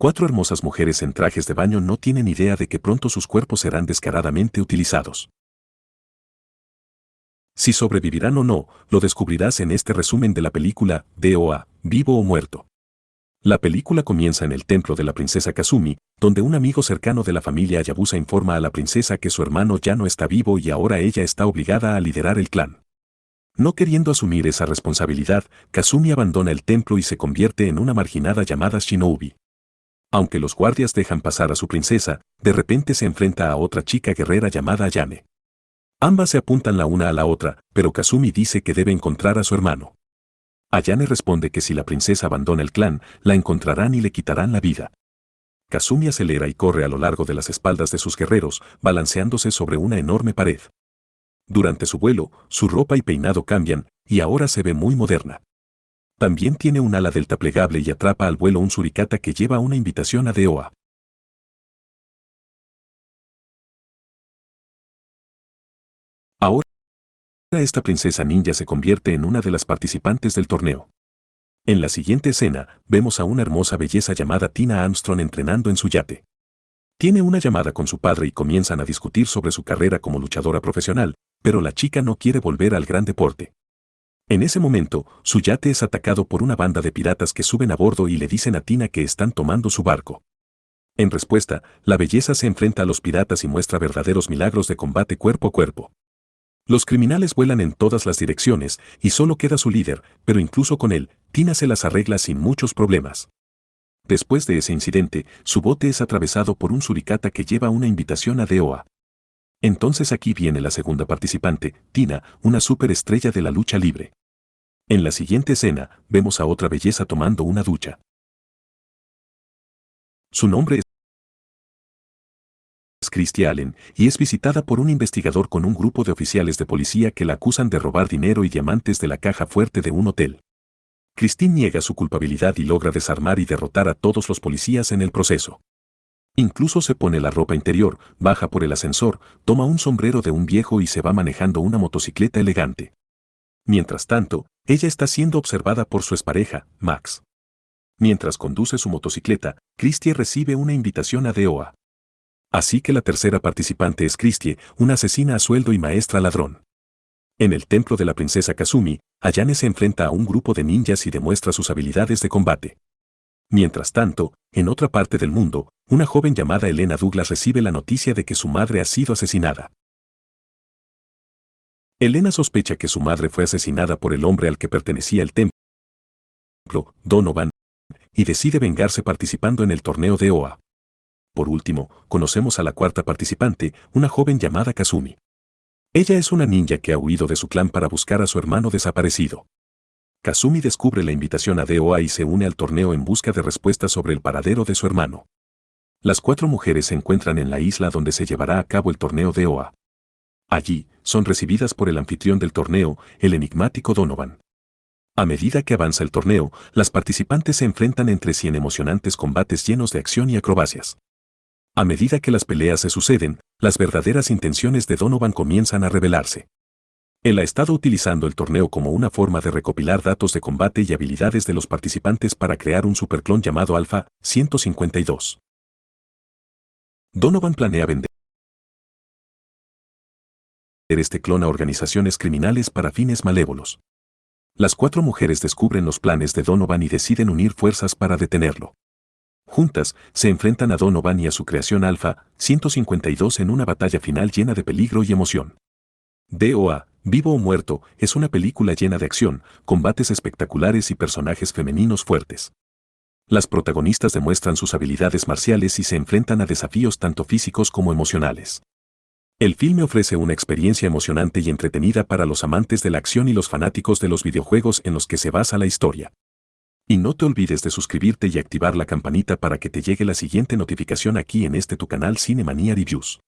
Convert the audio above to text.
Cuatro hermosas mujeres en trajes de baño no tienen idea de que pronto sus cuerpos serán descaradamente utilizados. Si sobrevivirán o no, lo descubrirás en este resumen de la película DOA, Vivo o Muerto. La película comienza en el templo de la princesa Kazumi, donde un amigo cercano de la familia Hayabusa informa a la princesa que su hermano ya no está vivo y ahora ella está obligada a liderar el clan. No queriendo asumir esa responsabilidad, Kazumi abandona el templo y se convierte en una marginada llamada Shinobi. Aunque los guardias dejan pasar a su princesa, de repente se enfrenta a otra chica guerrera llamada Ayane. Ambas se apuntan la una a la otra, pero Kazumi dice que debe encontrar a su hermano. Ayane responde que si la princesa abandona el clan, la encontrarán y le quitarán la vida. Kazumi acelera y corre a lo largo de las espaldas de sus guerreros, balanceándose sobre una enorme pared. Durante su vuelo, su ropa y peinado cambian, y ahora se ve muy moderna. También tiene un ala delta plegable y atrapa al vuelo un suricata que lleva una invitación a DOA. Ahora esta princesa ninja se convierte en una de las participantes del torneo. En la siguiente escena, vemos a una hermosa belleza llamada Tina Armstrong entrenando en su yate. Tiene una llamada con su padre y comienzan a discutir sobre su carrera como luchadora profesional, pero la chica no quiere volver al gran deporte. En ese momento, su yate es atacado por una banda de piratas que suben a bordo y le dicen a Tina que están tomando su barco. En respuesta, la belleza se enfrenta a los piratas y muestra verdaderos milagros de combate cuerpo a cuerpo. Los criminales vuelan en todas las direcciones y solo queda su líder, pero incluso con él, Tina se las arregla sin muchos problemas. Después de ese incidente, su bote es atravesado por un suricata que lleva una invitación a DOA. Entonces aquí viene la segunda participante, Tina, una superestrella de la lucha libre. En la siguiente escena, vemos a otra belleza tomando una ducha. Su nombre es Christy Allen, y es visitada por un investigador con un grupo de oficiales de policía que la acusan de robar dinero y diamantes de la caja fuerte de un hotel. Christine niega su culpabilidad y logra desarmar y derrotar a todos los policías en el proceso. Incluso se pone la ropa interior, baja por el ascensor, toma un sombrero de un viejo y se va manejando una motocicleta elegante. Mientras tanto, ella está siendo observada por su expareja, Max. Mientras conduce su motocicleta, Christie recibe una invitación a DOA. Así que la tercera participante es Christie, una asesina a sueldo y maestra ladrón. En el templo de la princesa Kazumi, Ayane se enfrenta a un grupo de ninjas y demuestra sus habilidades de combate. Mientras tanto, en otra parte del mundo, una joven llamada Elena Douglas recibe la noticia de que su madre ha sido asesinada. Elena sospecha que su madre fue asesinada por el hombre al que pertenecía el templo, Donovan, y decide vengarse participando en el torneo de DOA. Por último, conocemos a la cuarta participante, una joven llamada Kazumi. Ella es una ninja que ha huido de su clan para buscar a su hermano desaparecido. Kazumi descubre la invitación a DOA y se une al torneo en busca de respuestas sobre el paradero de su hermano. Las cuatro mujeres se encuentran en la isla donde se llevará a cabo el torneo DOA. Allí, son recibidas por el anfitrión del torneo, el enigmático Donovan. A medida que avanza el torneo, las participantes se enfrentan entre sí en emocionantes combates llenos de acción y acrobacias. A medida que las peleas se suceden, las verdaderas intenciones de Donovan comienzan a revelarse. Él ha estado utilizando el torneo como una forma de recopilar datos de combate y habilidades de los participantes para crear un superclon llamado Alpha 152. Donovan planea vender este clon a organizaciones criminales para fines malévolos. Las cuatro mujeres descubren los planes de Donovan y deciden unir fuerzas para detenerlo. Juntas, se enfrentan a Donovan y a su creación Alpha 152 en una batalla final llena de peligro y emoción. DOA, Vivo o Muerto, es una película llena de acción, combates espectaculares y personajes femeninos fuertes. Las protagonistas demuestran sus habilidades marciales y se enfrentan a desafíos tanto físicos como emocionales. El filme ofrece una experiencia emocionante y entretenida para los amantes de la acción y los fanáticos de los videojuegos en los que se basa la historia. Y no te olvides de suscribirte y activar la campanita para que te llegue la siguiente notificación aquí en este tu canal Cinemanía Reviews.